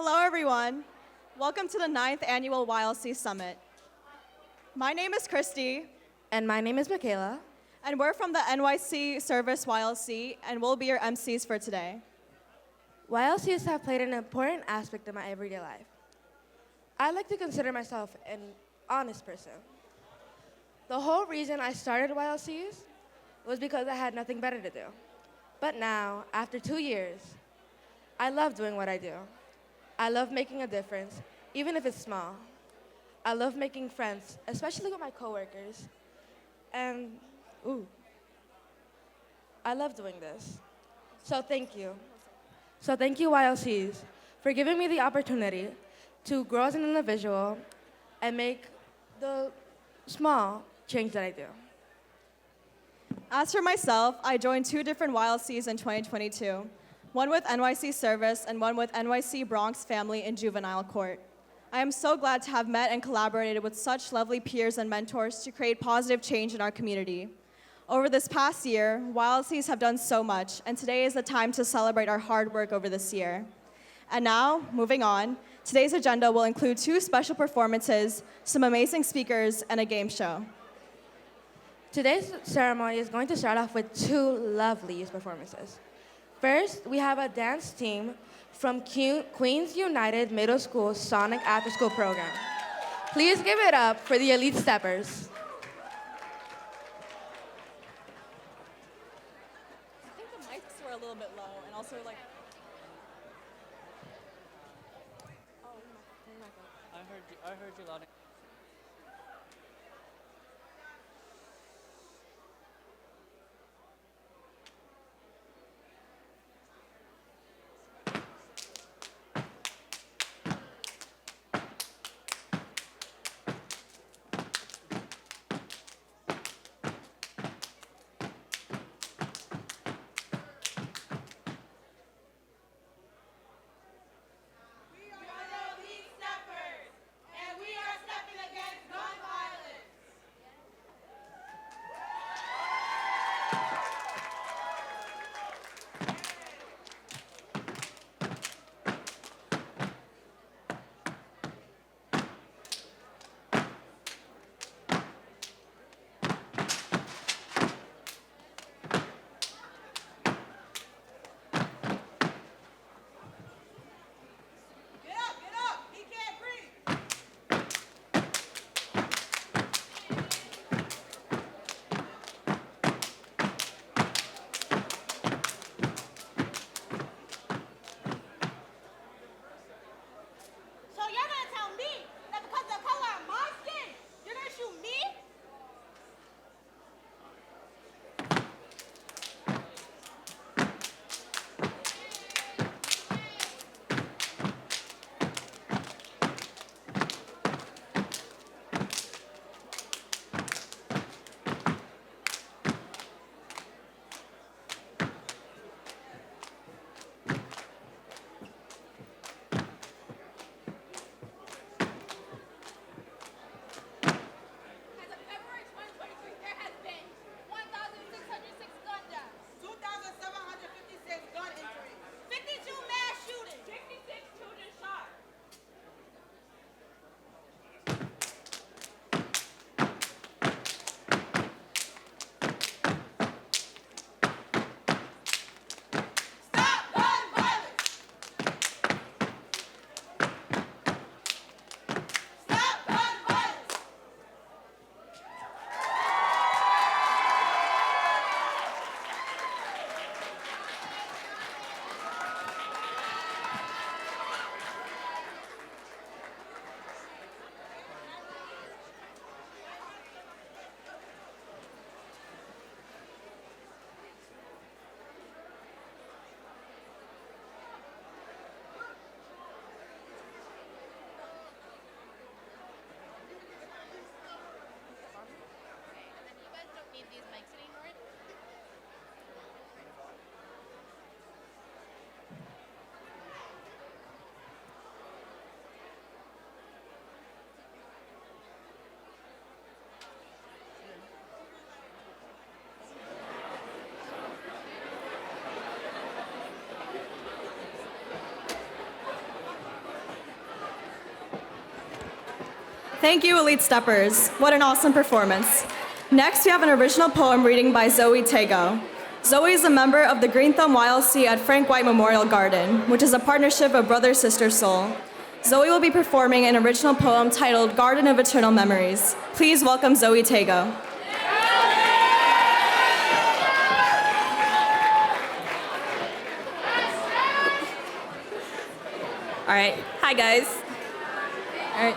Hello, everyone. Welcome to the 9th Annual YLC Summit. My name is Christy, And my name is Michaela. and we're from the NYC Service YLC, and we'll be your MCs for today. YLCs have played an important aspect of my everyday life. I like to consider myself an honest person. The whole reason I started YLCs was because I had nothing better to do. But now, after 2 years, I love doing what I do. I love making a difference, even if it's small. I love making friends, especially with my coworkers. And, I love doing this. So thank you. So thank you, YLCs, for giving me the opportunity to grow as an individual and make the small change that I do. As for myself, I joined 2 different YLCs in 2022, one with NYC Service and one with NYC Bronx Family and Juvenile Court. I am so glad to have met and collaborated with such lovely peers and mentors to create positive change in our community. Over this past year, YLCs have done so much, and today is the time to celebrate our hard work over this year. And now, moving on, today's agenda will include 2 special performances, some amazing speakers, and a game show. Today's ceremony is going to start off with 2 lovely performances. First, we have a dance team from Queens United Middle School Sonic After School program. Please give it up for the Elite Steppers. I think the mics were a little bit low, and also I heard you loud. We are the Elite Steppers, and we are stepping Thank you, Elite Steppers. What an awesome performance. Next, we have an original poem reading by Zoe Tago. Zoe is a member of the Green Thumb YLC at Frank White Memorial Garden, which is a partnership of Brother Sister Soul. Zoe will be performing an original poem titled Garden of Eternal Memories. Please welcome Zoe Tago. All right. Hi, guys. All right.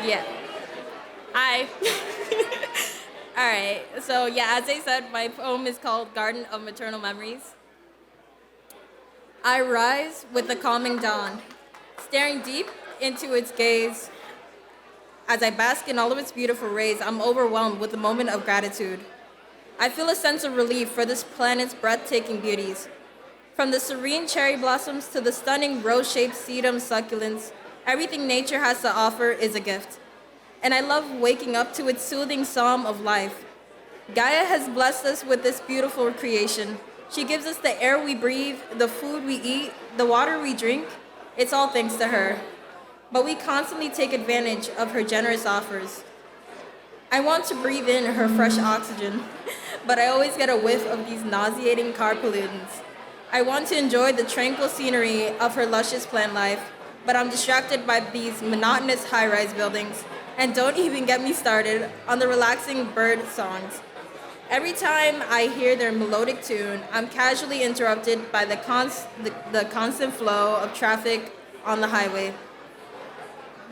Yeah. Hi. All right. So, yeah, as I said, my poem is called Garden of Eternal Memories. I rise with the calming dawn, staring deep into its gaze. As I bask in all of its beautiful rays, I'm overwhelmed with a moment of gratitude. I feel a sense of relief for this planet's breathtaking beauties. From the serene cherry blossoms to the stunning rose-shaped sedum succulents, everything nature has to offer is a gift. And I love waking up to its soothing psalm of life. Gaia has blessed us with this beautiful creation. She gives us the air we breathe, the food we eat, the water we drink. It's all thanks to her. But we constantly take advantage of her generous offers. I want to breathe in her fresh oxygen, but I always get a whiff of these nauseating car pollutants. I want to enjoy the tranquil scenery of her luscious plant life, but I'm distracted by these monotonous high-rise buildings, and don't even get me started on the relaxing bird songs. Every time I hear their melodic tune, I'm casually interrupted by the constant flow of traffic on the highway.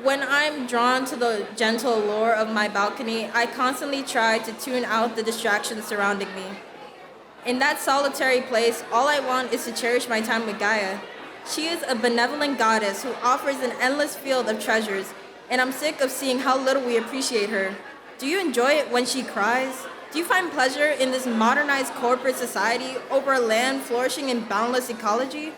When I'm drawn to the gentle allure of my balcony, I constantly try to tune out the distractions surrounding me. In that solitary place, all I want is to cherish my time with Gaia. She is a benevolent goddess who offers an endless field of treasures, and I'm sick of seeing how little we appreciate her. Do you enjoy it when she cries? Do you find pleasure in this modernized corporate society over a land flourishing in boundless ecology?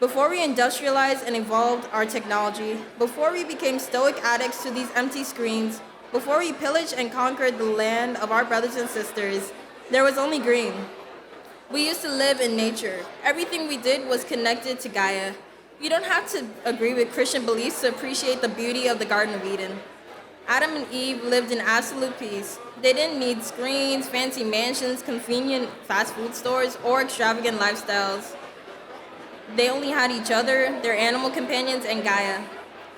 Before we industrialized and evolved our technology, before we became stoic addicts to these empty screens, before we pillaged and conquered the land of our brothers and sisters, there was only green. We used to live in nature. Everything we did was connected to Gaia. You don't have to agree with Christian beliefs to appreciate the beauty of the Garden of Eden. Adam and Eve lived in absolute peace. They didn't need screens, fancy mansions, convenient fast food stores, or extravagant lifestyles. They only had each other, their animal companions, and Gaia.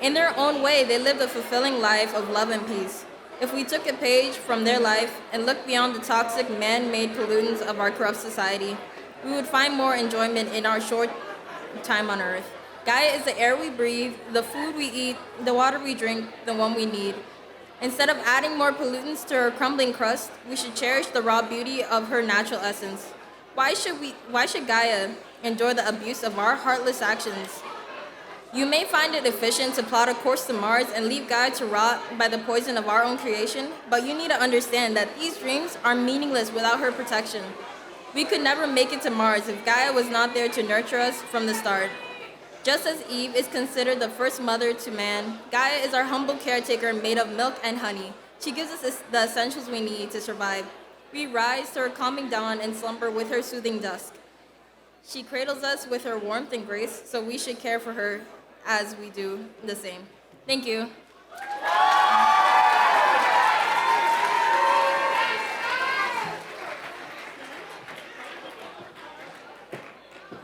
In their own way, they lived a fulfilling life of love and peace. If we took a page from their life and looked beyond the toxic man-made pollutants of our corrupt society, we would find more enjoyment in our short time on Earth. Gaia is the air we breathe, the food we eat, the water we drink, the one we need. Instead of adding more pollutants to her crumbling crust, we should cherish the raw beauty of her natural essence. Why should Gaia endure the abuse of our heartless actions? You may find it efficient to plot a course to Mars and leave Gaia to rot by the poison of our own creation, but you need to understand that these dreams are meaningless without her protection. We could never make it to Mars if Gaia was not there to nurture us from the start. Just as Eve is considered the first mother to man, Gaia is our humble caretaker made of milk and honey. She gives us the essentials we need to survive. We rise to her calming dawn and slumber with her soothing dusk. She cradles us with her warmth and grace, so we should care for her as we do the same. Thank you.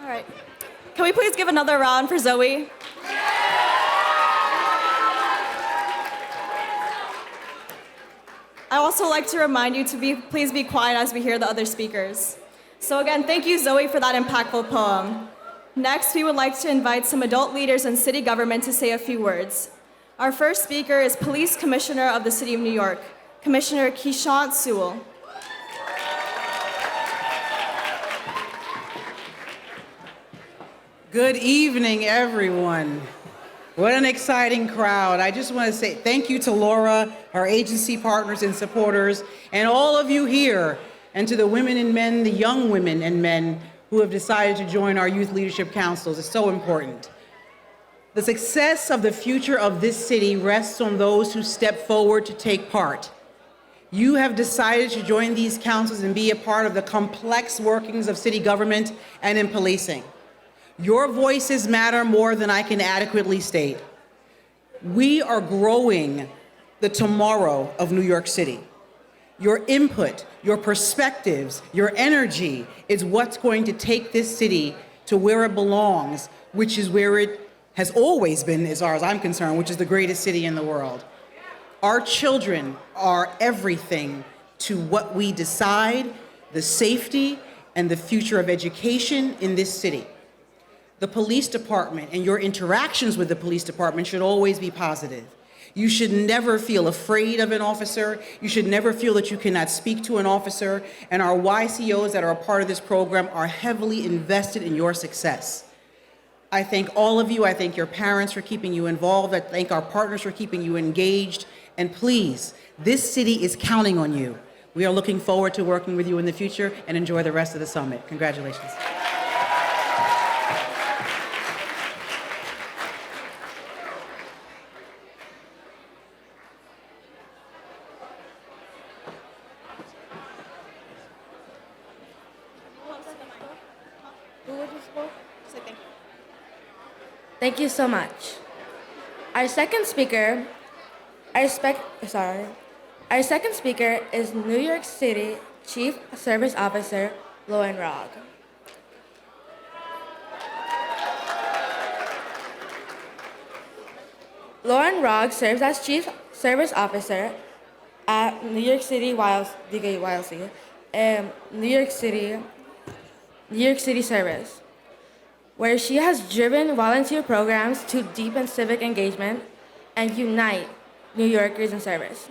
All right. Can we please give another round for Zoe? I also like to remind you to please be quiet as we hear the other speakers. So again, thank you, Zoe, for that impactful poem. Next, we would like to invite some adult leaders in city government to say a few words. Our first speaker is Police Commissioner of the City of New York, Commissioner Keishant Sewell. Good evening, everyone. What an exciting crowd. I just want to say thank you to Laura, our agency partners and supporters, and all of you here, and to the women and men, the young women and men who have decided to join our youth leadership councils. It's so important. The success of the future of this city rests on those who step forward to take part. You have decided to join these councils and be a part of the complex workings of city government and in policing. Your voices matter more than I can adequately state. We are growing the tomorrow of New York City. Your input, your perspectives, your energy is what's going to take this city to where it belongs, which is where it has always been, as far as I'm concerned, which is the greatest city in the world. Our children are everything to what we decide, the safety and the future of education in this city. The police department and your interactions with the police department should always be positive. You should never feel afraid of an officer. You should never feel that you cannot speak to an officer. And our YCOs that are a part of this program are heavily invested in your success. I thank all of you. I thank your parents for keeping you involved. I thank our partners for keeping you engaged. And please, this city is counting on you. We are looking forward to working with you in the future, and enjoy the rest of the summit. Congratulations. Thank you so much. Our second speaker, our second speaker is New York City Chief Service Officer Lauren Rogg. Lauren Rogg serves as Chief Service Officer at New York City YLC, New York City Service, where she has driven volunteer programs to deepen civic engagement and unite New Yorkers in service.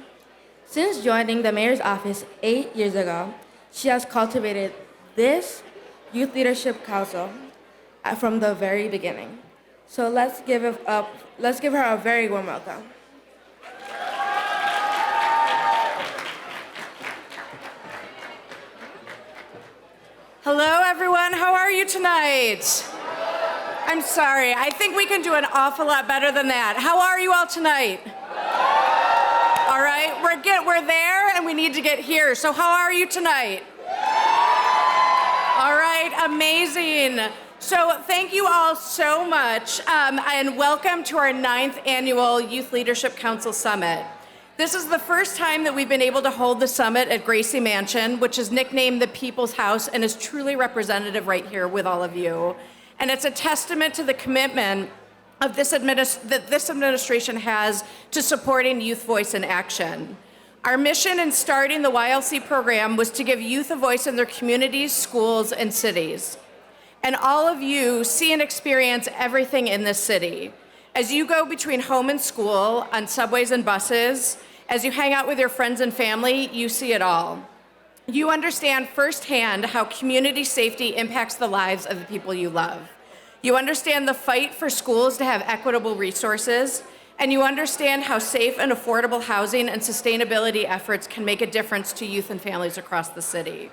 Since joining the mayor's office 8 years ago, she has cultivated this Youth Leadership Council from the very beginning. So let's give her a very warm welcome. Hello, everyone. How are you tonight? I'm sorry. I think we can do an awful lot better than that. How are you all tonight? All right, we're there, and we need to get here. So how are you tonight? All right, amazing. So thank you all so much, and welcome to our 9th annual Youth Leadership Council Summit. This is the first time that we've been able to hold the summit at Gracie Mansion, which is nicknamed the People's House and is truly representative right here with all of you. And it's a testament to the commitment of that this administration has to supporting youth voice in action. Our mission in starting the YLC program was to give youth a voice in their communities, schools, and cities. And all of you see and experience everything in this city. As you go between home and school, on subways and buses, as you hang out with your friends and family, you see it all. You understand firsthand how community safety impacts the lives of the people you love. You understand the fight for schools to have equitable resources, and you understand how safe and affordable housing and sustainability efforts can make a difference to youth and families across the city.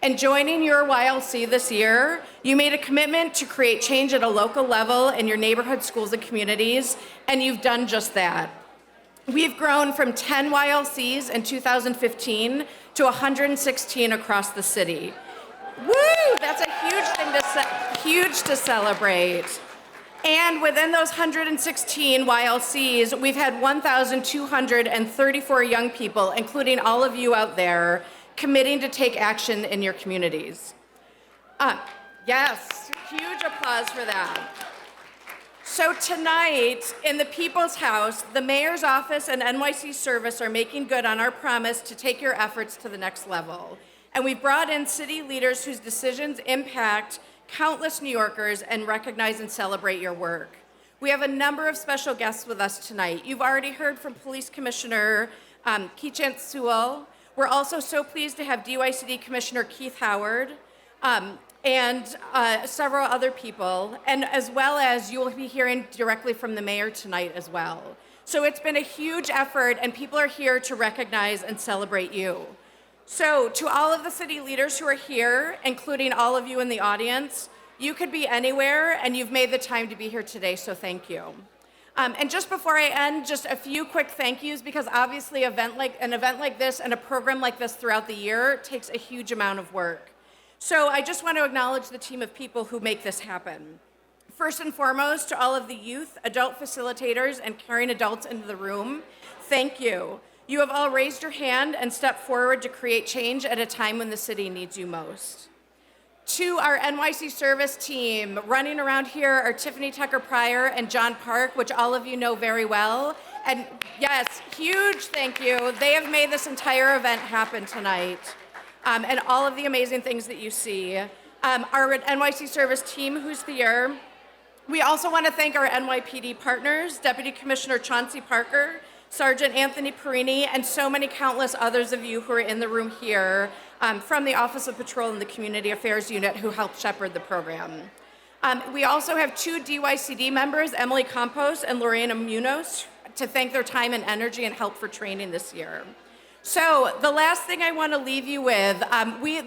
And joining your YLC this year, you made a commitment to create change at a local level in your neighborhood, schools, and communities, and you've done just that. We've grown from 10 YLCs in 2015 to 116 across the city. Woo! That's a huge thing huge to celebrate. And within those 116 YLCs, we've had 1,234 young people, including all of you out there, committing to take action in your communities. Yes, huge applause for that. So tonight, in the People's House, the Mayor's Office and NYC Service are making good on our promise to take your efforts to the next level. And we've brought in city leaders whose decisions impact countless New Yorkers and recognize and celebrate your work. We have a number of special guests with us tonight. You've already heard from Police Commissioner Keechant Sewell. We're also so pleased to have DYCD Commissioner Keith Howard, and several other people, and as well as you will be hearing directly from the mayor tonight as well. So it's been a huge effort, and people are here to recognize and celebrate you. So to all of the city leaders who are here, including all of you in the audience, you could be anywhere, and you've made the time to be here today, so thank you. And just before I end, just a few quick thank yous, because obviously an event like this and a program like this throughout the year takes a huge amount of work. So I just want to acknowledge the team of people who make this happen. First and foremost, to all of the youth, adult facilitators, and carrying adults into the room, thank you. You have all raised your hand and stepped forward to create change at a time when the city needs you most. To our NYC service team, running around here are Tiffany Tucker Pryor and John Park, which all of you know very well. And yes, huge thank you. They have made this entire event happen tonight. And all of the amazing things that you see. Our NYC service team who's here. We also want to thank our NYPD partners, Deputy Commissioner Chauncey Parker, Sergeant Anthony Perini, and so many countless others of you who are in the room here from the Office of Patrol and the Community Affairs Unit who helped shepherd the program. We also have 2 DYCD members, Emily Campos and Lorena Munoz, to thank their time and energy and help for training this year. So the last thing I want to leave you with,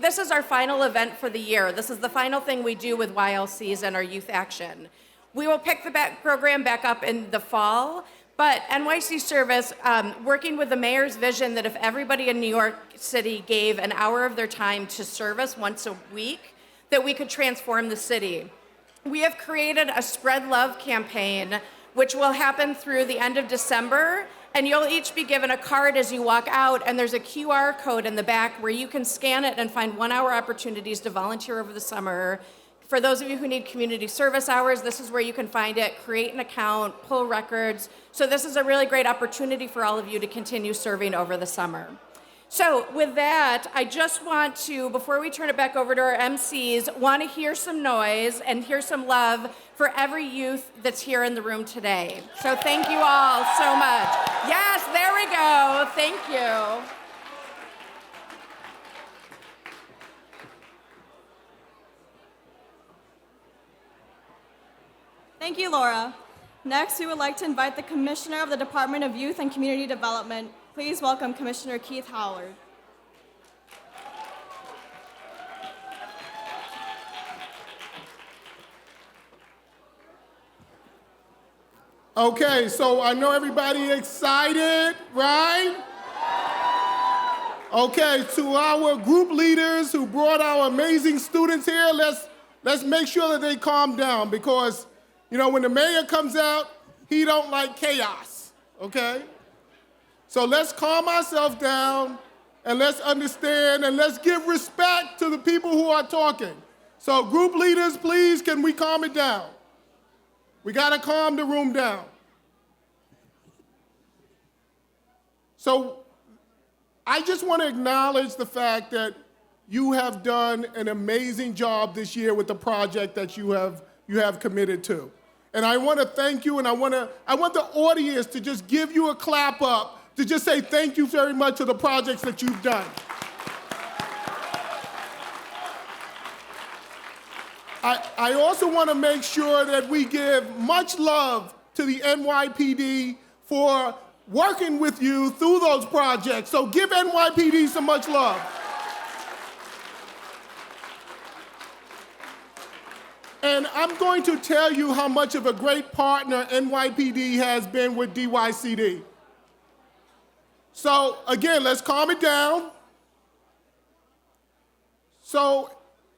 this is our final event for the year. This is the final thing we do with YLCs and our youth action. We will pick the program back up in the fall, but NYC Service, working with the mayor's vision that if everybody in New York City gave an hour of their time to service once a week, that we could transform the city. We have created a Spread Love campaign, which will happen through the end of December, and you'll each be given a card as you walk out, and there's a QR code in the back where you can scan it and find 1-hour opportunities to volunteer over the summer. For those of you who need community service hours, this is where you can find it, create an account, pull records. So this is a really great opportunity for all of you to continue serving over the summer. So with that, I just want to, before we turn it back over to our MCs, want to hear some noise and hear some love for every youth that's here in the room today. So thank you all so much. Yes, there we go. Thank you. Thank you, Laura. Next, we would like to invite the Commissioner of the Department of Youth and Community Development. Please welcome Commissioner Keith Howard. Okay, so I know everybody excited, right? Okay, to our group leaders who brought our amazing students here, let's make sure that they calm down because, you know, when the mayor comes out, he don't like chaos, okay? So let's calm ourselves down and let's understand and let's give respect to the people who are talking. So group leaders, please, can we calm it down? We gotta calm the room down. So I just want to acknowledge the fact that you have done an amazing job this year with the project that you have committed to. And I want to thank you, and I want the audience to just give you a clap up, to just say thank you very much for the projects that you've done. I also want to make sure that we give much love to the NYPD for working with you through those projects. So give NYPD so much love. And I'm going to tell you how much of a great partner NYPD has been with DYCD. So again, let's calm it down. So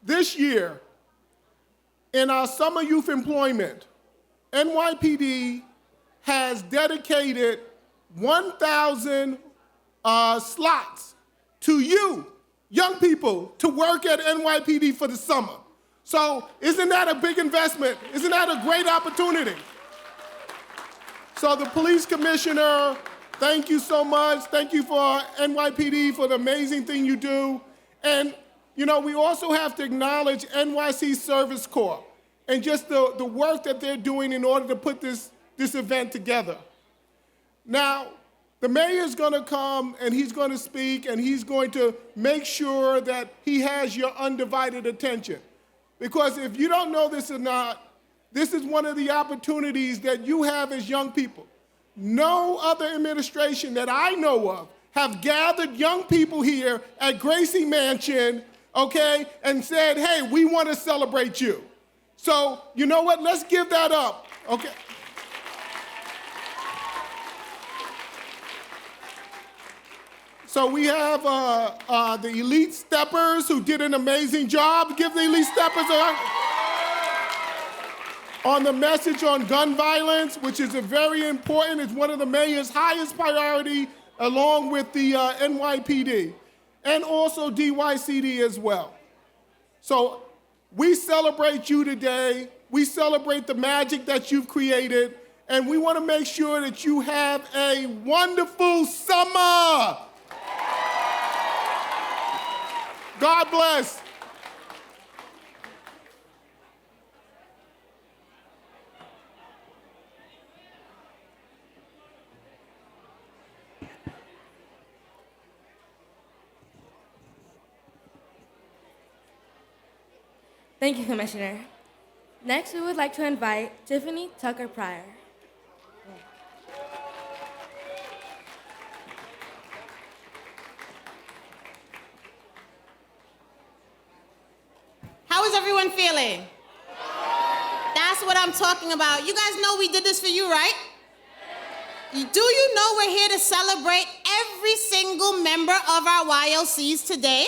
this year, in our summer youth employment, NYPD has dedicated 1,000 slots to you, young people, to work at NYPD for the summer. So isn't that a big investment? Isn't that a great opportunity? So the police commissioner, thank you so much. Thank you for NYPD for the amazing thing you do. And you know, we also have to acknowledge NYC Service Corps and just the work that they're doing in order to put this event together. Now, the mayor's going to come and he's going to speak and he's going to make sure that he has your undivided attention. Because if you don't know this or not, this is one of the opportunities that you have as young people. No other administration that I know of have gathered young people here at Gracie Mansion, okay, and said, hey, we want to celebrate you. So, you know what? Let's give that up, okay? So we have the Elite Steppers who did an amazing job. Give the Elite Steppers a... on the message on gun violence, which is a very important, it's one of the mayor's highest priority, along with the NYPD, and also DYCD as well. So we celebrate you today. We celebrate the magic that you've created, and we want to make sure that you have a wonderful summer. God bless. Thank you, Commissioner. Next, we would like to invite Tiffany Tucker Pryor. How is everyone feeling? That's what I'm talking about. You guys know we did this for you, right? Do you know we're here to celebrate every single member of our YLCs today?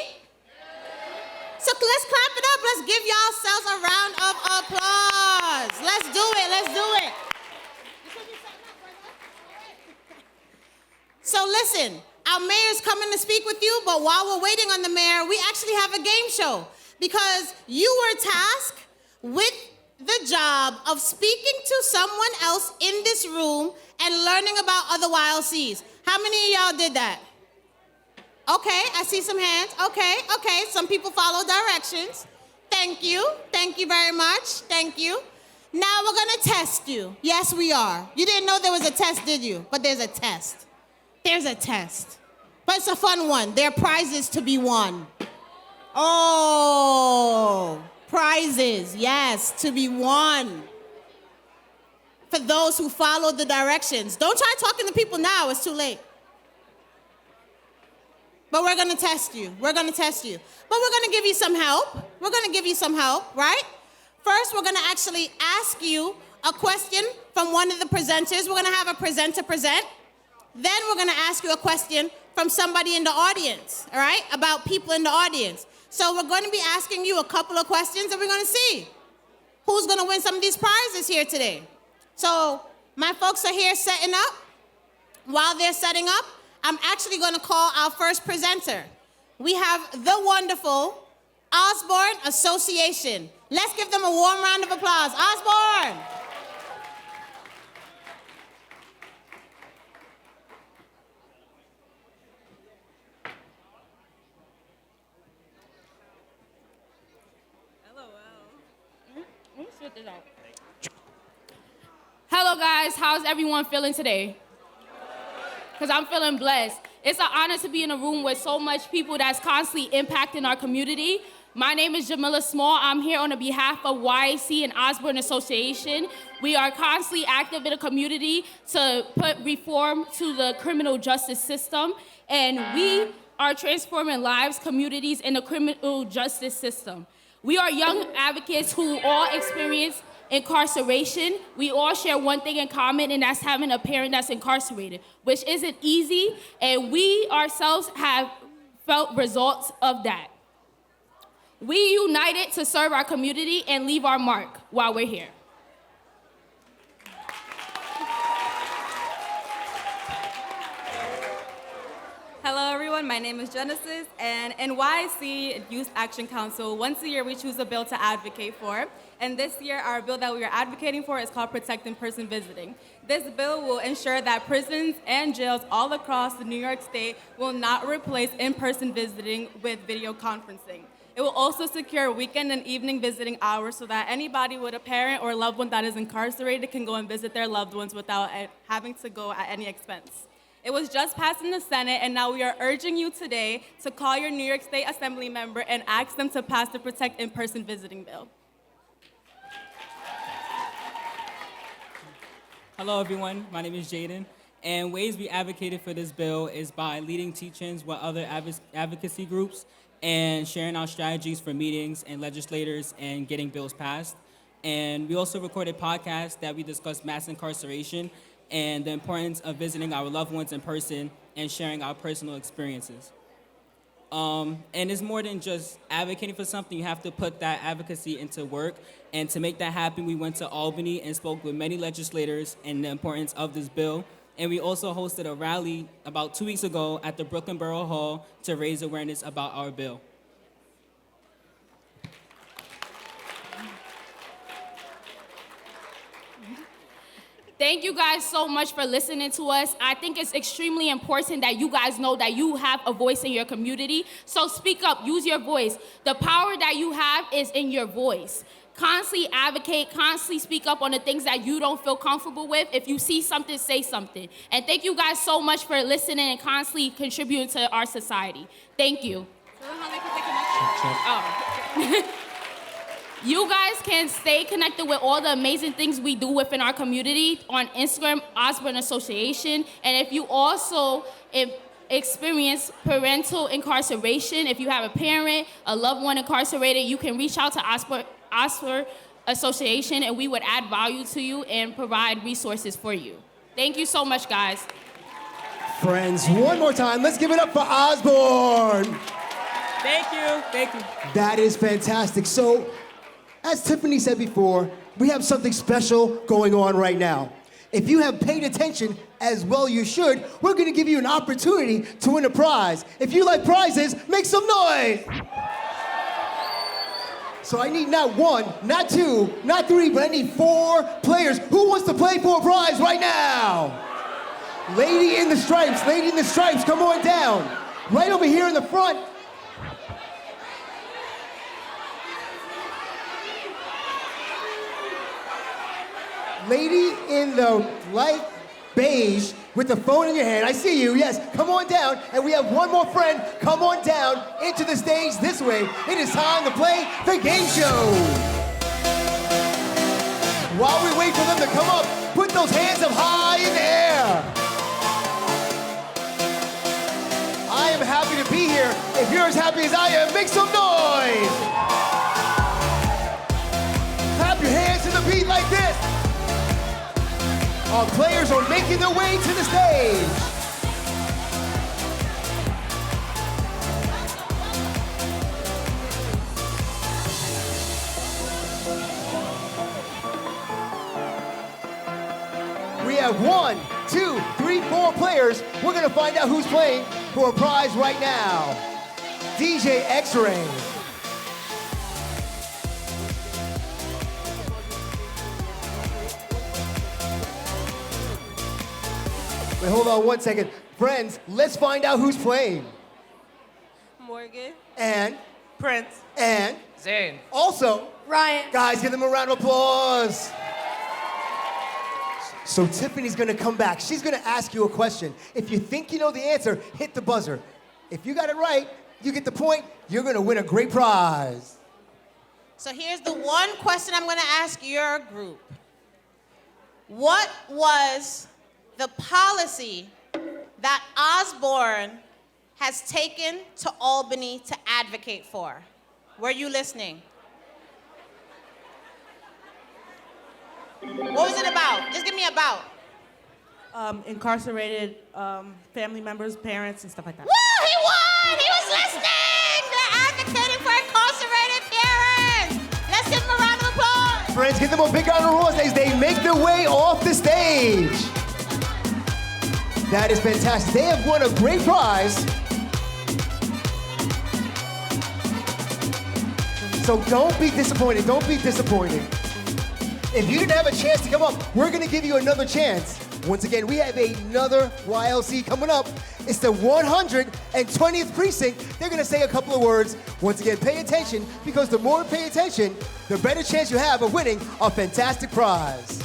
So let's clap it up. Let's give yourselves a round of applause. Let's do it. Let's do it. So listen, our mayor's coming to speak with you, but while we're waiting on the mayor, we actually have a game show because you were tasked with the job of speaking to someone else in this room and learning about other YLCs. How many of y'all did that? Okay, I see some hands. Okay. Some people follow directions. Thank you very much. Thank you. Now we're gonna test you. Yes, we are. You didn't know there was a test, did you? But there's a test. There's a test. But it's a fun one. There are prizes to be won. Oh, prizes, yes, to be won. For those who follow the directions. Don't try talking to people now, it's too late. But we're gonna test you. We're gonna test you. But we're gonna give you some help. We're gonna give you some help, right? First, we're gonna actually ask you a question from one of the presenters. We're gonna have a presenter present. Then we're gonna ask you a question from somebody in the audience, all right? About people in the audience. So we're gonna be asking you a couple of questions and we're gonna see who's gonna win some of these prizes here today. So my folks are here setting up. While they're setting up, I'm actually going to call our first presenter. We have the wonderful Osborne Association. Let's give them a warm round of applause. Osborne! Hello guys, how's everyone feeling today? Because I'm feeling blessed. It's an honor to be in a room with so much people that's constantly impacting our community. My name is Jamila Small. I'm here on the behalf of YLC and Osborne Association. We are constantly active in the community to put reform to the criminal justice system, and we are transforming lives, communities, and the criminal justice system. We are young advocates who all experience incarceration. We all share one thing in common, and that's having a parent that's incarcerated, which isn't easy, and we ourselves have felt results of that. We united to serve our community and leave our mark while we're here. Hello everyone, my name is Genesis, and in YC Youth Action Council, once a year we choose a bill to advocate for. And this year, our bill that we are advocating for is called Protect In-Person Visiting. This bill will ensure that prisons and jails all across the New York State will not replace in-person visiting with video conferencing. It will also secure weekend and evening visiting hours so that anybody with a parent or loved one that is incarcerated can go and visit their loved ones without having to go at any expense. It was just passed in the Senate, and now we are urging you today to call your New York State Assembly member and ask them to pass the Protect In-Person Visiting bill. Hello, everyone. My name is Jaden. And ways we advocated for this bill is by leading teach-ins with other advocacy groups and sharing our strategies for meetings and legislators and getting bills passed. And we also recorded podcasts that we discussed mass incarceration and the importance of visiting our loved ones in person and sharing our personal experiences. And it's more than just advocating for something. You have to put that advocacy into work. And to make that happen, we went to Albany and spoke with many legislators and the importance of this bill. And we also hosted a rally about 2 weeks ago at the Brooklyn Borough Hall to raise awareness about our bill. Thank you guys so much for listening to us. I think it's extremely important that you guys know that you have a voice in your community. So speak up, use your voice. The power that you have is in your voice. Constantly advocate, constantly speak up on the things that you don't feel comfortable with. If you see something, say something. And thank you guys so much for listening and constantly contributing to our society. Thank you. You guys can stay connected with all the amazing things we do within our community on Instagram, Osborne Association. And if you also experience parental incarceration, if you have a parent, a loved one incarcerated, you can reach out to Osborne Association and we would add value to you and provide resources for you. Thank you so much, guys. Friends, one more time, let's give it up for Osborne. Thank you, thank you. That is fantastic. So, as Tiffany said before, we have something special going on right now. If you have paid attention, as well you should, we're gonna give you an opportunity to win a prize. If you like prizes, make some noise. So I need not one, not two, not three, but I need 4 players. Who wants to play for a prize right now? Lady in the stripes, come on down. Right over here in the front. Lady in the light beige with the phone in your hand. I see you, yes. Come on down. And we have one more friend. Come on down into the stage this way. It is time to play the game show. While we wait for them to come up, put those hands up high in the air. I am happy to be here. If you're as happy as I am, make some noise. Clap your hands to the beat like this. Our players are making their way to the stage. We have 1, 2, 3, 4 players. We're gonna find out who's playing for a prize right now. DJ X-Ray. Wait, hold on one second. Friends, let's find out who's playing. Morgan. And? Prince. And? Zane. Also? Ryan. Guys, give them a round of applause. So Tiffany's gonna come back. She's gonna ask you a question. If you think you know the answer, hit the buzzer. If you got it right, you get the point. You're gonna win a great prize. So here's the one question I'm gonna ask your group. What was the policy that Osborne has taken to Albany to advocate for? Were you listening? What was it about? Just give me about. Incarcerated family members, parents, and stuff like that. Woo! He won! He was listening! They're advocating for incarcerated parents! Let's give them a round of applause! Friends, give them a big round of applause as they make their way off the stage. That is fantastic. They have won a great prize. So don't be disappointed. Don't be disappointed. If you didn't have a chance to come up, we're going to give you another chance. Once again, we have another YLC coming up. It's the 120th precinct. They're going to say a couple of words. Once again, pay attention, because the more you pay attention, the better chance you have of winning a fantastic prize.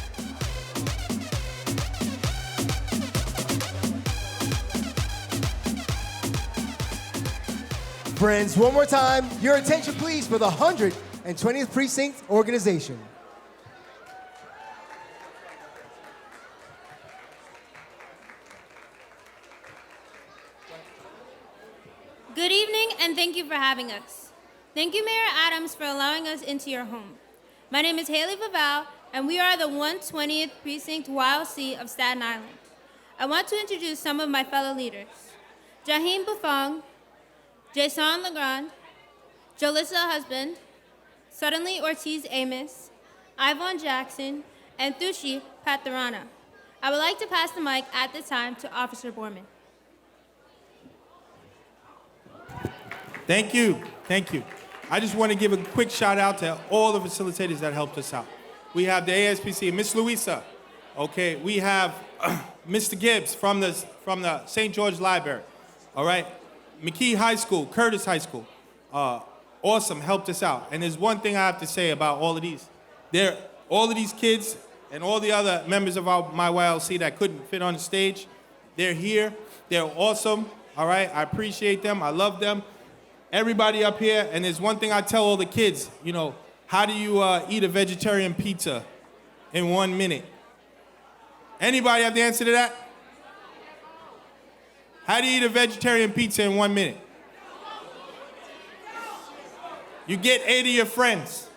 Friends, one more time, your attention please for the 120th Precinct organization. Good evening, and thank you for having us. Thank you, Mayor Adams, for allowing us into your home. My name is Haley Vaval, and we are the 120th Precinct YLC of Staten Island. I want to introduce some of my fellow leaders. Jaheen Bufong, Jason Legrand, Jalissa Husband, Suddenly Ortiz Amos, Ivon Jackson, and Thushi Patharana. I would like to pass the mic at this time to Officer Borman. Thank you. Thank you. I just want to give a quick shout out to all the facilitators that helped us out. We have the ASPC, Miss Louisa. Okay, we have Mr. Gibbs from the St. George Library. All right, McKee High School, Curtis High School. Awesome, helped us out. And there's one thing I have to say about all of these. All of these kids and all the other members of my YLC that couldn't fit on the stage, they're here. They're awesome. All right, I appreciate them. I love them. Everybody up here, and there's one thing I tell all the kids, you know, how do you eat a vegetarian pizza in 1 minute? Anybody have the answer to that? How do you eat a vegetarian pizza in 1 minute? You get 8 of your friends.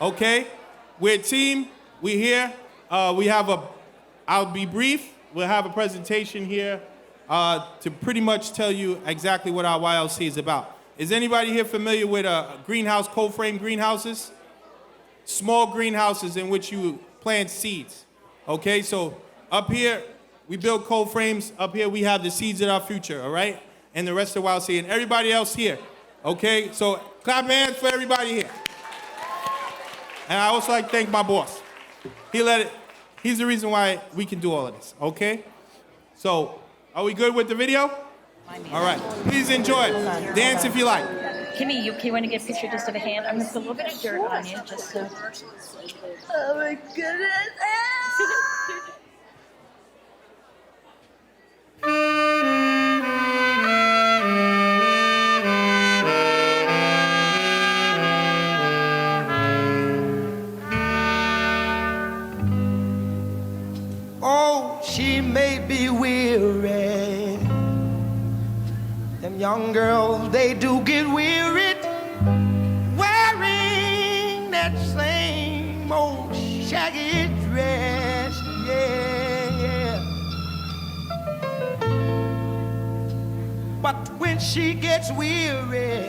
Okay? We're a team. We're here. I'll be brief. We'll have a presentation here to pretty much tell you exactly what our YLC is about. Is anybody here familiar with greenhouse, cold frame greenhouses? Small greenhouses in which you plant seeds. Okay, so up here, we build cold frames. Up here, we have the seeds of our future, all right? And the rest of YLC and everybody else here. Okay, so clap hands for everybody here. And I also like to thank my boss. He's the reason why we can do all of this, okay? So, are we good with the video? All right, please enjoy. Dance if you like. Kimmy, you want to get a picture just of a hand? I'm going to put a little bit of dirt on you just to... Oh my goodness. Oh, she may be weary. Them young girls, they do get wearied wearing that same old shaggy dress, yeah. But when she gets weary,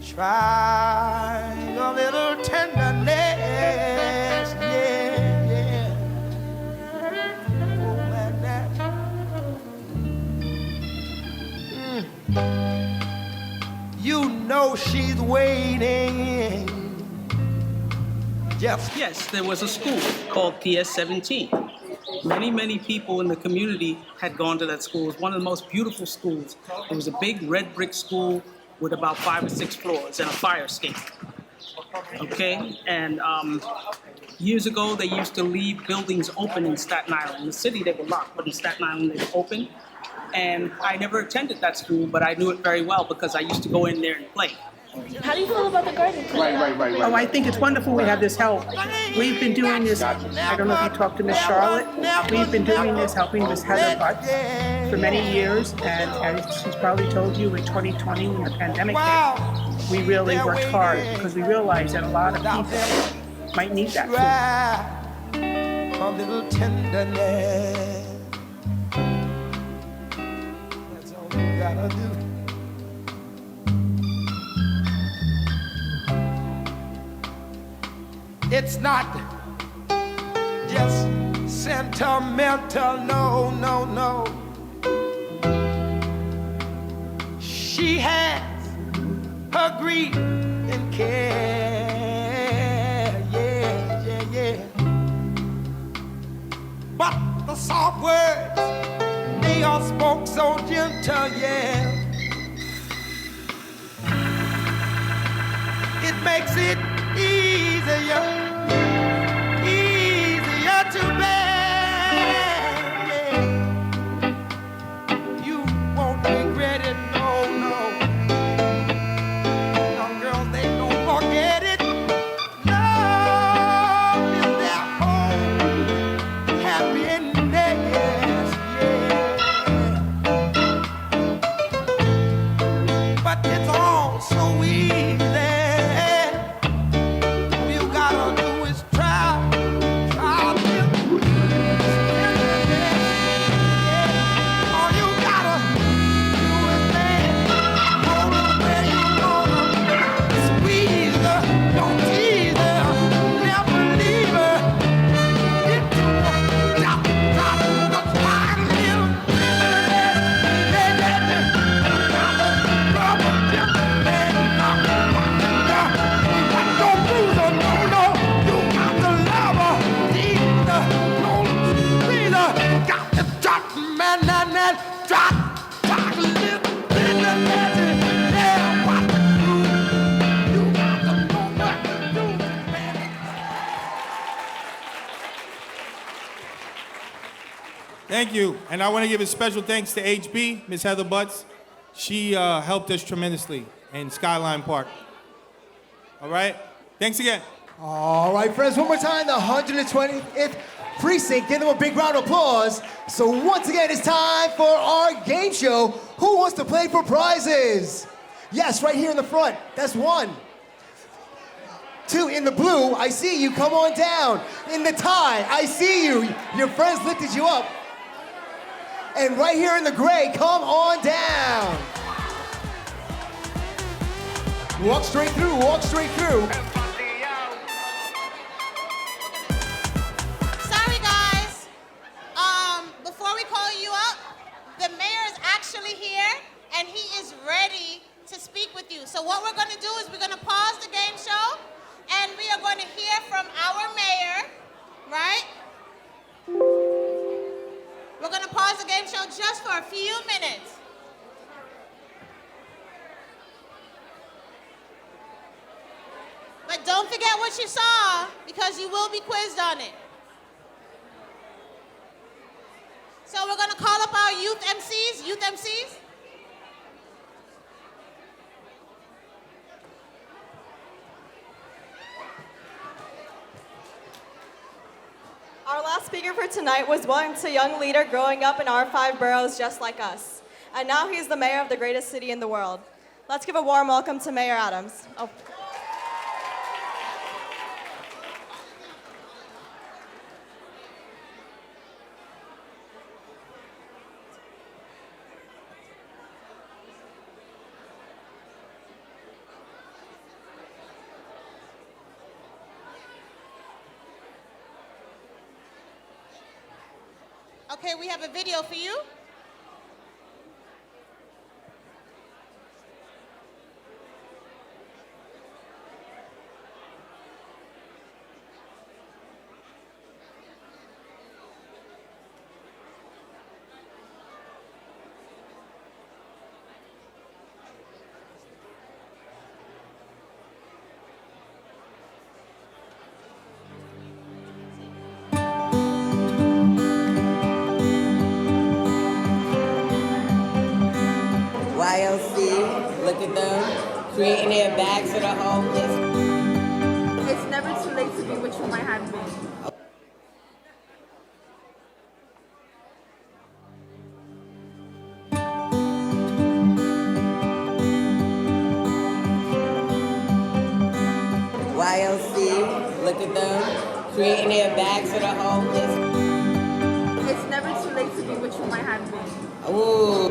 try a little tenderness, yeah. You know she's waiting. Yes, there was a school called PS 17. Many people in the community had gone to that school. It was one of the most beautiful schools. It was a big red brick school with about 5 or 6 floors and a fire escape. Okay, and years ago they used to leave buildings open in Staten Island. In the city they were locked, but in Staten Island they were open. And I never attended that school, but I knew it very well because I used to go in there and play. How do you feel about the garden club? Right. Oh, I think it's wonderful we have this help. We've been doing this, I don't know if you talked to Miss Charlotte, we've been doing this, helping Miss Heather Butts for many years, and as she's probably told you, in 2020 when the pandemic hit, we really worked hard because we realized that a lot of people might need that food. A little tenderness. That's all you gotta do. It's not just sentimental, no. She has her grief and care, yeah. But the soft words, they all spoke so gentle, yeah. It makes it easier to bear, yeah. You won't regret it, no. Young girls, they don't forget it. Love is their whole happiness, yeah. But it's all so easy. You gotta do Thank you. And I want to give a special thanks to HB, Miss Heather Butts. She helped us tremendously in Skyline Park. All right? Thanks again. All right, friends, one more time, the 120th Precinct. Give them a big round of applause. So once again, it's time for our game show. Who wants to play for prizes? Yes, right here in the front. That's one. Two, in the blue, I see you. Come on down. In the tie, I see you. Your friends lifted you up. And right here in the gray, come on down. Walk straight through, walk straight through. Sorry, guys. Before we call you up, the mayor is actually here, and he is ready to speak with you. So what we're going to do is we're going to pause the game show, and we are going to hear from our mayor, right? We're going to pause the game show just for a few minutes. But don't forget what you saw, because you will be quizzed on it. So we're going to call up our youth MCs. Youth MCs. Our last speaker for tonight was once a young leader growing up in our 5 boroughs just like us. And now he's the mayor of the greatest city in the world. Let's give a warm welcome to Mayor Adams. Oh. Okay, we have a video for you. YLC, look at them, creating their bags for the homeless. It's never too late to be what you might have been. YLC, look at them, creating their bags for the homeless. It's never too late to be what you might have been. Ooh.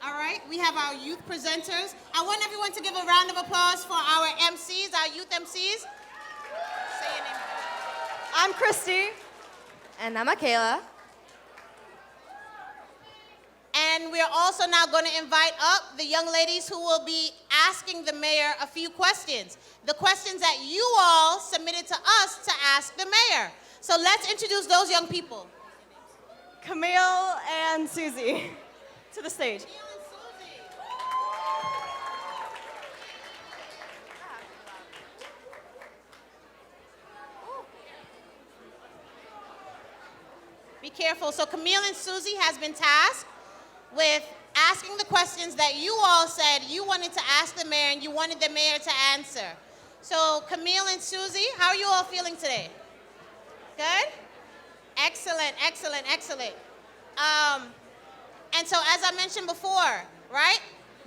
All right, we have our youth presenters. I want everyone to give a round of applause for our MCs, our youth MCs. Say your name. I'm Christy. And I'm Michaela. And we're also now going to invite up the young ladies who will be asking the mayor a few questions. The questions that you all submitted to us to ask the mayor. So let's introduce those young people. Camille and Susie. to the stage. Be careful. So Camille and Susie has been tasked with asking the questions that you all said you wanted to ask the mayor and you wanted the mayor to answer. So Camille and Susie, how are you all feeling today? Good? Excellent, excellent, excellent. And so as I mentioned before, right?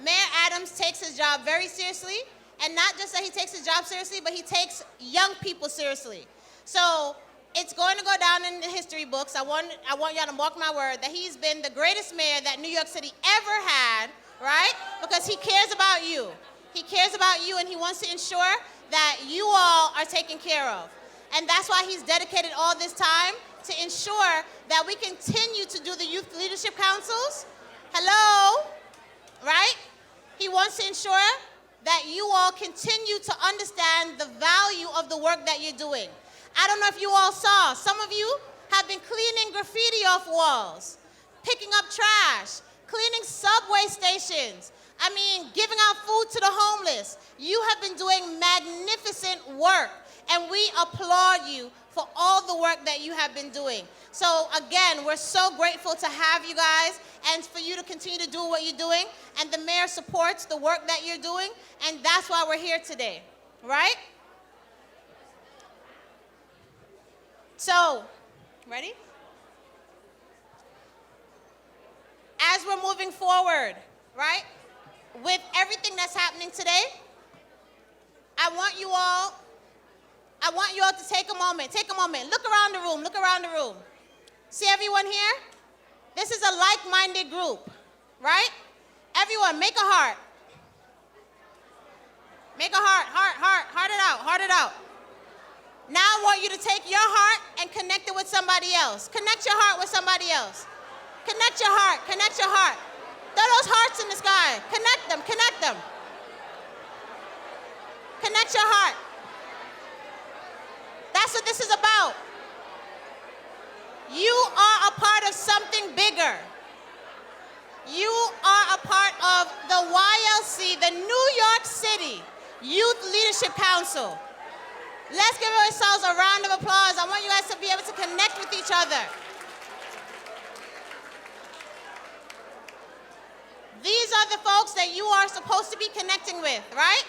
Mayor Adams takes his job very seriously, and not just that he takes his job seriously, but he takes young people seriously. So it's going to go down in the history books. I want y'all to mark my word that he's been the greatest mayor that New York City ever had, right? Because he cares about you. He cares about you, and he wants to ensure that you all are taken care of. And that's why he's dedicated all this time to ensure that we continue to do the youth leadership councils. Hello, right? He wants to ensure that you all continue to understand the value of the work that you're doing. I don't know if you all saw, some of you have been cleaning graffiti off walls, picking up trash, cleaning subway stations, giving out food to the homeless. You have been doing magnificent work, and we applaud you for all the work that you have been doing. So again, we're so grateful to have you guys and for you to continue to do what you're doing. And the mayor supports the work that you're doing, and that's why we're here today, right? So, ready? As we're moving forward, right, with everything that's happening today, I want you all to take a moment, look around the room. See everyone here? This is a like-minded group, right? Everyone, make a heart. Make a heart it out. Now I want you to take your heart and connect it with somebody else. Connect your heart with somebody else. Connect your heart. Throw those hearts in the sky. Connect them. Connect your heart. That's what this is about. You are a part of something bigger. You are a part of the YLC, the New York City Youth Leadership Council. Let's give ourselves a round of applause. I want you guys to be able to connect with each other. These are the folks that you are supposed to be connecting with, right?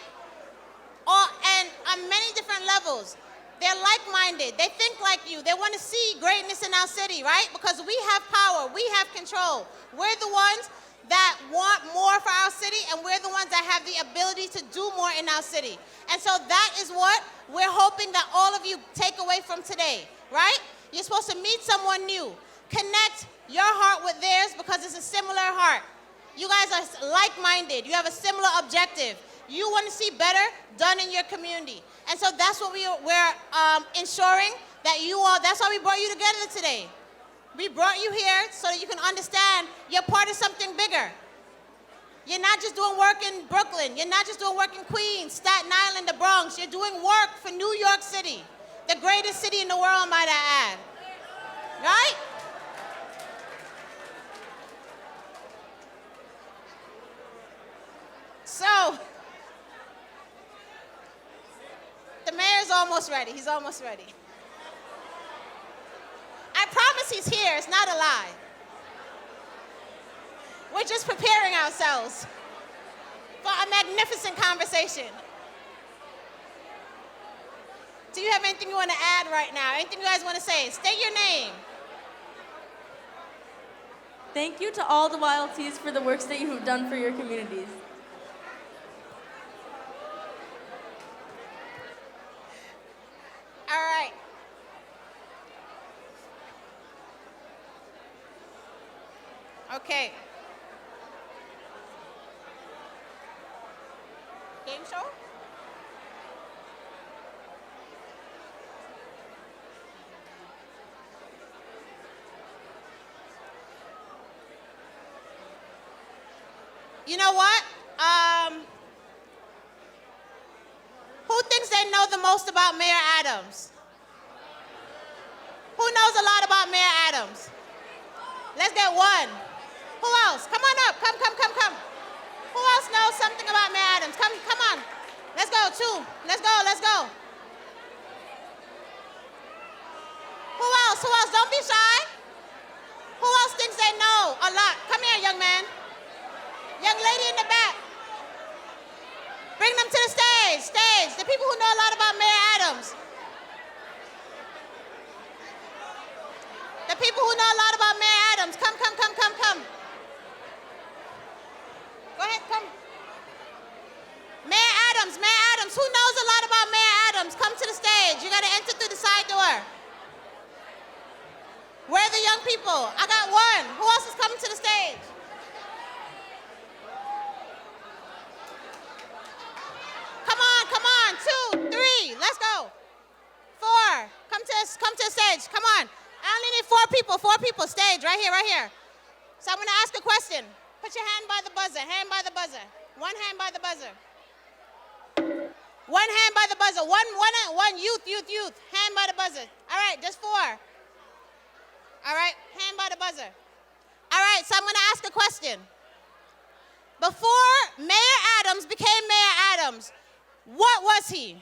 And on many different levels. They're like-minded. They think like you. They want to see greatness in our city, right? Because we have power. We have control. We're the ones that want more for our city, and we're the ones that have the ability to do more in our city. And so that is what we're hoping that all of you take away from today, right? You're supposed to meet someone new. Connect your heart with theirs because it's a similar heart. You guys are like-minded. You have a similar objective. You want to see better done in your community. And so that's what we're ensuring that you all, that's why we brought you together today. We brought you here so that you can understand you're part of something bigger. You're not just doing work in Brooklyn. You're not just doing work in Queens, Staten Island, the Bronx. You're doing work for New York City, the greatest city in the world, might I add. Right? So, the mayor's almost ready. He's almost ready. I promise he's here. It's not a lie. We're just preparing ourselves for a magnificent conversation. Do you have anything you want to add right now? Anything you guys want to say? State your name. Thank you to all the YLCs for the works that you have done for your communities. All right. Okay. Game show? You know what? Who thinks they know the most about Mayor Adams? Who knows a lot about Mayor Adams? Let's get one. Who else? Come on up. Come. Who else knows something about Mayor Adams? Come on. Let's go, 2. Let's go. Who else? Don't be shy. Who else thinks they know a lot? Come here, young man. Young lady in the back. Bring them to the stage. The people who know a lot about Mayor Adams. The people who know a lot about Mayor Adams. Come. Go ahead, come. Mayor Adams. Who knows a lot about Mayor Adams? Come to the stage. You gotta enter through the side door. Where are the young people? I got 1. Who else is coming to the stage? Come on. 2, 3, let's go. 4, come to the stage. Come on. I only need 4 people. Stage, right here. So I'm gonna ask a question. Put your hand by the buzzer. One hand by the buzzer. One hand by the buzzer. One youth. Hand by the buzzer. All right, just 4. All right, hand by the buzzer. All right, so I'm gonna ask a question. Before Mayor Adams became Mayor Adams, what was he?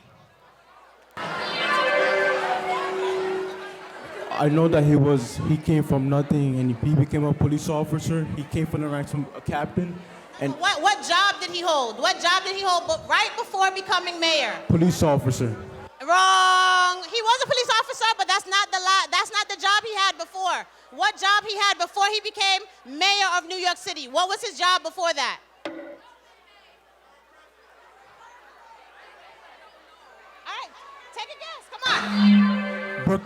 I know that he came from nothing and he became a police officer. He came from the ranks of a captain. And What job did he hold? Right before becoming mayor? police officer. Wrong. He was a police officer, but that's not the job he had before. What job he had before he became mayor of New York City? What was his job before that? All right, take a guess. Come on.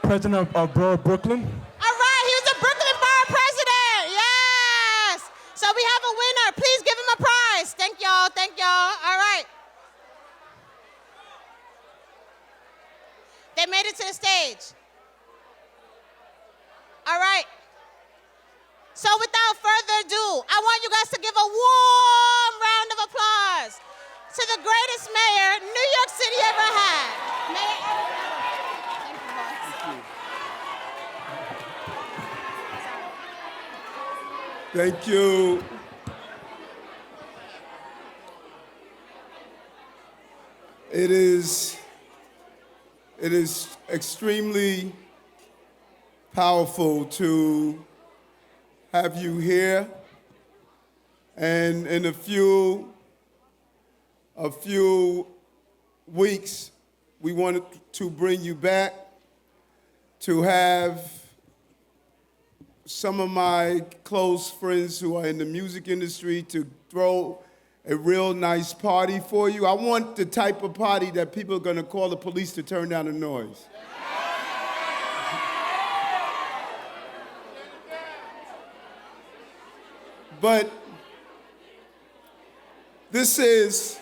President of Borough of Brooklyn. All right, he was the Brooklyn Borough president. Yes. So we have a winner. Please give him a prize. Thank y'all. All right. They made it to the stage. All right. So without further ado, I want you guys to give a warm round of applause to the greatest mayor New York City ever had. Mayor Thank you. It is extremely powerful to have you here, and in a few weeks, we wanted to bring you back to have some of my close friends who are in the music industry to throw a real nice party for you. I want the type of party that people are gonna call the police to turn down the noise. But this is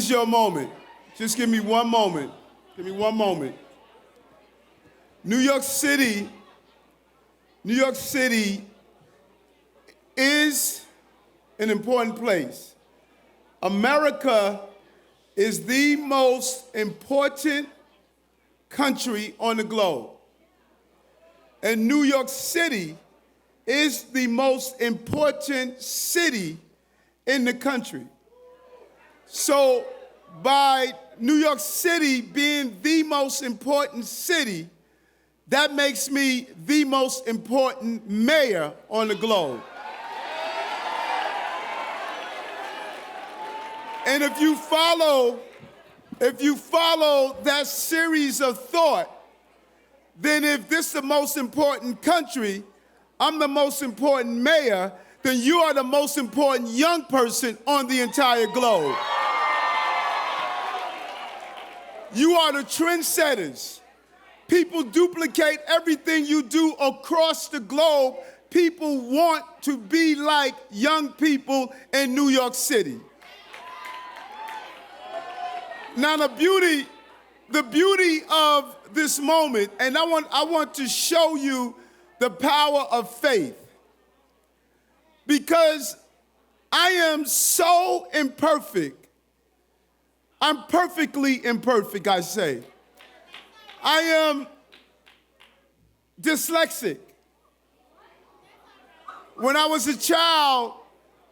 your moment. Just give me one moment. New York City is an important place. America is the most important country on the globe. And New York City is the most important city in the country. So by New York City being the most important city, that makes me the most important mayor on the globe. And if you follow that series of thought, then if this is the most important country, I'm the most important mayor, then you are the most important young person on the entire globe. You are the trendsetters. People duplicate everything you do across the globe. People want to be like young people in New York City. Now the beauty of this moment, and I want to show you the power of faith, because I am so imperfect. I'm perfectly imperfect, I say. I am dyslexic. When I was a child,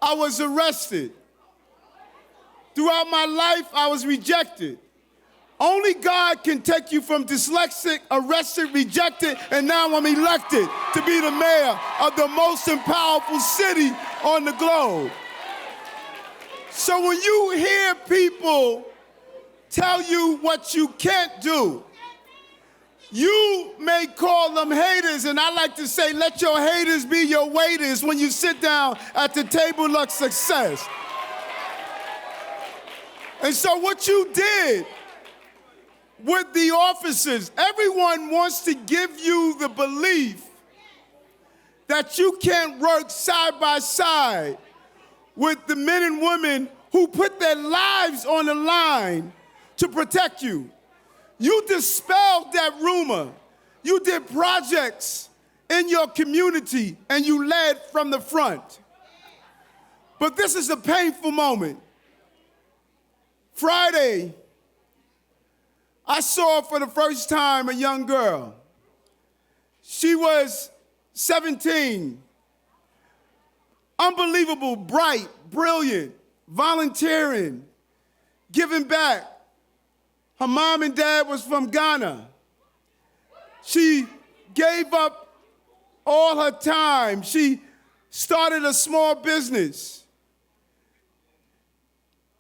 I was arrested. Throughout my life, I was rejected. Only God can take you from dyslexic, arrested, rejected, and now I'm elected to be the mayor of the most powerful city on the globe. So when you hear people tell you what you can't do, you may call them haters, and I like to say, let your haters be your waiters when you sit down at the table of success. And so what you did with the officers, everyone wants to give you the belief that you can't work side by side with the men and women who put their lives on the line to protect you. You dispelled that rumor. You did projects in your community and you led from the front. But this is a painful moment. Friday, I saw for the first time a young girl. She was 17, unbelievable, bright, brilliant, volunteering, giving back. Her mom and dad was from Ghana. She gave up all her time. She started a small business.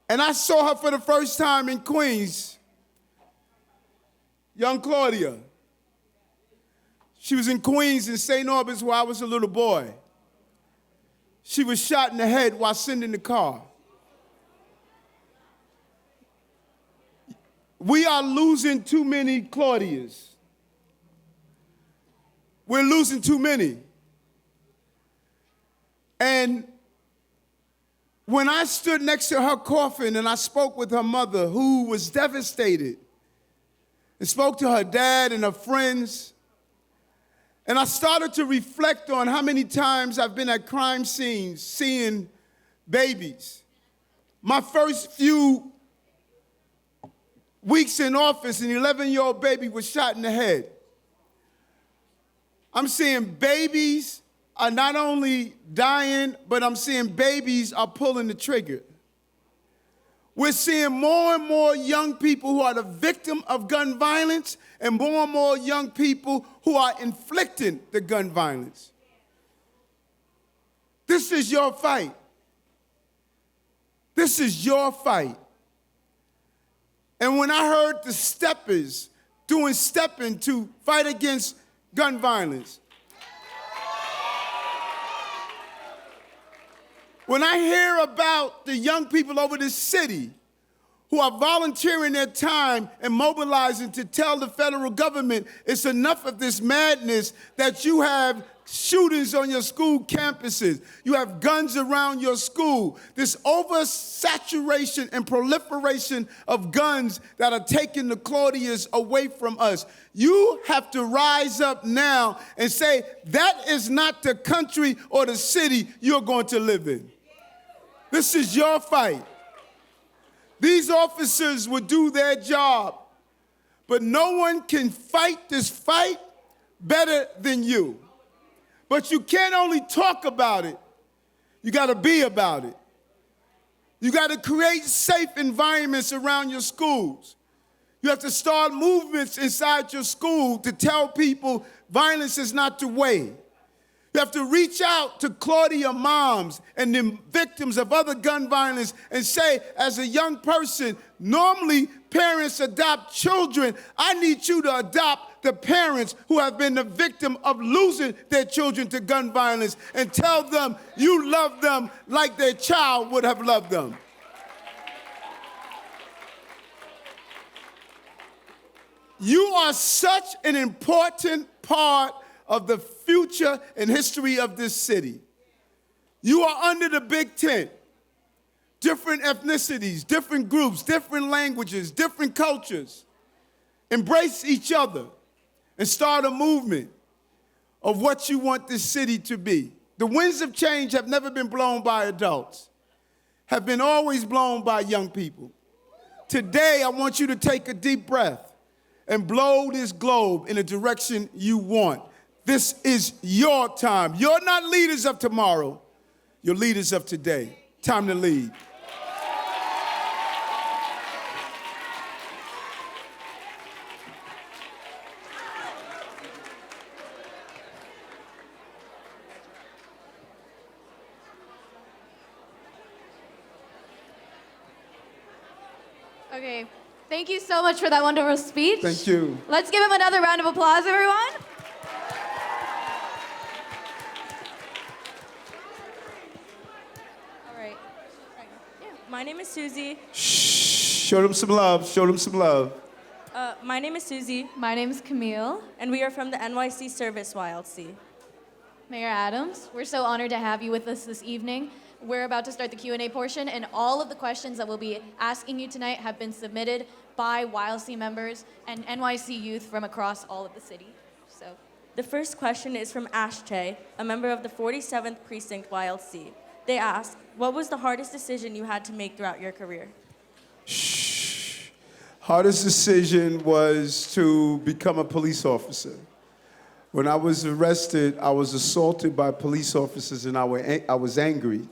And I saw her for the first time in Queens, young Claudia. She was in Queens in St. Albans where I was a little boy. She was shot in the head while sitting in the car. We are losing too many Claudias. We're losing too many. And when I stood next to her coffin and I spoke with her mother, who was devastated, and spoke to her dad and her friends, and I started to reflect on how many times I've been at crime scenes seeing babies. My first few weeks in office, an 11-year-old baby was shot in the head. I'm seeing babies are not only dying, but I'm seeing babies are pulling the trigger. We're seeing more and more young people who are the victim of gun violence and more young people who are inflicting the gun violence. This is your fight. This is your fight. And when I heard the steppers doing stepping to fight against gun violence, when I hear about the young people over this city who are volunteering their time and mobilizing to tell the federal government it's enough of this madness that you have shootings on your school campuses, you have guns around your school, this oversaturation and proliferation of guns that are taking the Claudias away from us. You have to rise up now and say, that is not the country or the city you're going to live in. This is your fight. These officers will do their job, but no one can fight this fight better than you. But you can't only talk about it, you got to be about it. You got to create safe environments around your schools. You have to start movements inside your school to tell people violence is not the way. You have to reach out to Claudia moms and the victims of other gun violence and say, as a young person, normally parents adopt children. I need you to adopt the parents who have been the victim of losing their children to gun violence and tell them you love them like their child would have loved them. You are such an important part of the future and history of this city. You are under the big tent. Different ethnicities, different groups, different languages, different cultures. Embrace each other and start a movement of what you want this city to be. The winds of change have never been blown by adults, have been always blown by young people. Today, I want you to take a deep breath and blow this globe in the direction you want. This is your time. You're not leaders of tomorrow. You're leaders of today. Time to lead. Okay, thank you so much for that wonderful speech. Thank you. Let's give him another round of applause, everyone. All right. Yeah. My name is Susie. Show them some love. Show them some love. My name is Susie. My name is Camille. And we are from the NYC Service YLC. Mayor Adams, we're so honored to have you with us this evening. We're about to start the Q&A portion, and all of the questions that we'll be asking you tonight have been submitted by YLC members and NYC youth from across all of the city. So, the first question is from Ashtay, a member of the 47th Precinct YLC. They ask, what was the hardest decision you had to make throughout your career? Hardest decision was to become a police officer. When I was arrested, I was assaulted by police officers and I was angry.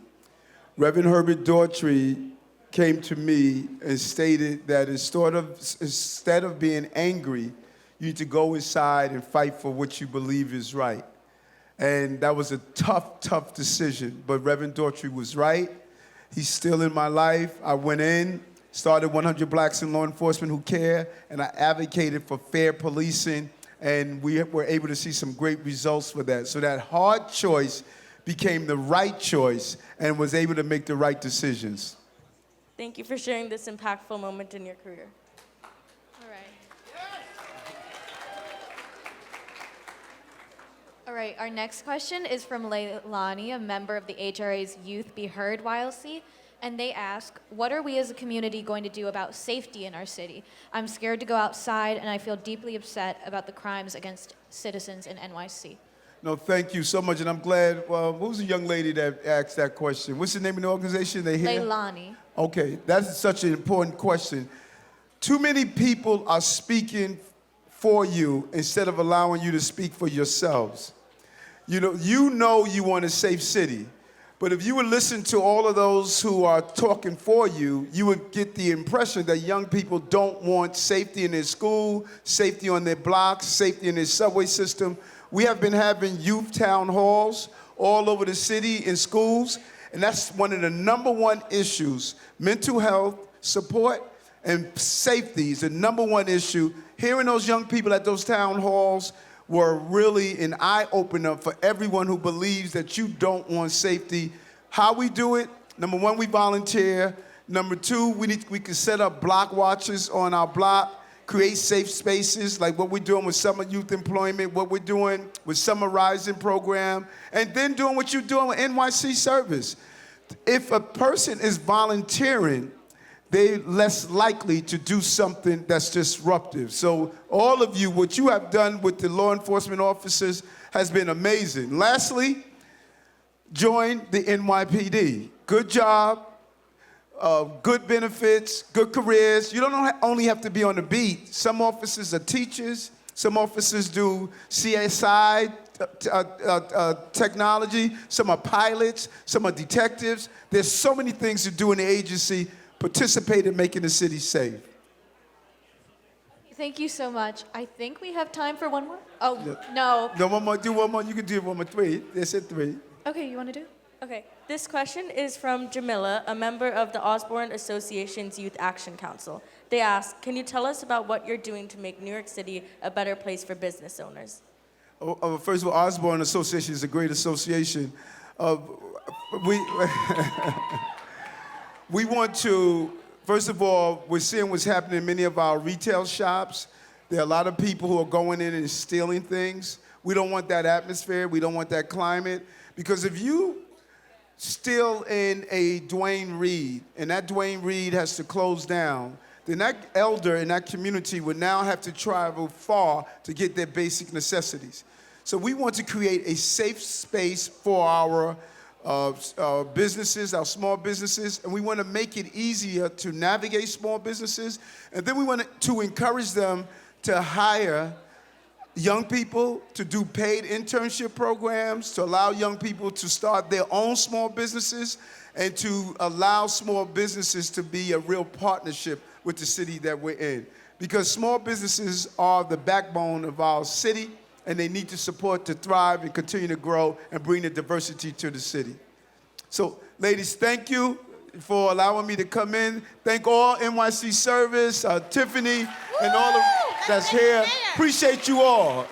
Reverend Herbert Daughtry came to me and stated that instead of being angry, you need to go inside and fight for what you believe is right. And that was a tough, tough decision. But Reverend Daughtry was right. He's still in my life. I went in, started 100 Blacks in Law Enforcement Who Care, and I advocated for fair policing, and we were able to see some great results for that. So that hard choice became the right choice and was able to make the right decisions. Thank you for sharing this impactful moment in your career. all right. All right, our next question is from Leilani, a member of the HRA's Youth Be Heard YLC. And they ask, what are we as a community going to do about safety in our city? I'm scared to go outside, and I feel deeply upset about the crimes against citizens in NYC. No, thank you so much, and I'm glad. What was the young lady that asked that question? What's the name of the organization? They here? Leilani. Okay, that's such an important question. Too many people are speaking for you instead of allowing you to speak for yourselves. You know you want a safe city. But if you would listen to all of those who are talking for you, you would get the impression that young people don't want safety in their school, safety on their blocks, safety in their subway system. We have been having youth town halls all over the city in schools, and that's one of the number one issues. Mental health, support, and safety is the number one issue. Hearing those young people at those town halls were really an eye-opener for everyone who believes that you don't want safety. How we do it, number one, we volunteer. Number two, we can set up block watches on our block, create safe spaces like what we're doing with summer youth employment, what we're doing with Summer Rising program, and then doing what you're doing with NYC Service. If a person is volunteering, they're less likely to do something that's disruptive. So all of you, what you have done with the law enforcement officers has been amazing. Lastly, join the NYPD. Good job, good benefits, good careers. You don't only have to be on the beat. Some officers are teachers. Some officers do CSI technology. Some are pilots. Some are detectives. There's so many things to do in the agency. Participate in making the city safe. Thank you so much. I think we have time for one more. Oh, no. No, one more. Do one more. You can do one more. Three. They said three. Okay, you want to do? Okay, this question is from Jamila, a member of the Osborne Association's Youth Action Council. They ask, can you tell us about what you're doing to make New York City a better place for business owners? First of all, Osborne Association is a great association. We want to, first of all, we're seeing what's happening in many of our retail shops. There are a lot of people who are going in and stealing things. We don't want that atmosphere. We don't want that climate. Because if you steal in a Dwayne Reed, and that Dwayne Reed has to close down, then that elder in that community would now have to travel far to get their basic necessities. So we want to create a safe space for our businesses, our small businesses, and we want to make it easier to navigate small businesses, and then we want to encourage them to hire young people to do paid internship programs, to allow young people to start their own small businesses, and to allow small businesses to be a real partnership with the city that we're in. Because small businesses are the backbone of our city, and they need to support to thrive and continue to grow and bring the diversity to the city. So, ladies, thank you for allowing me to come in. Thank all NYC service, Tiffany, and all of that's here. Appreciate you all.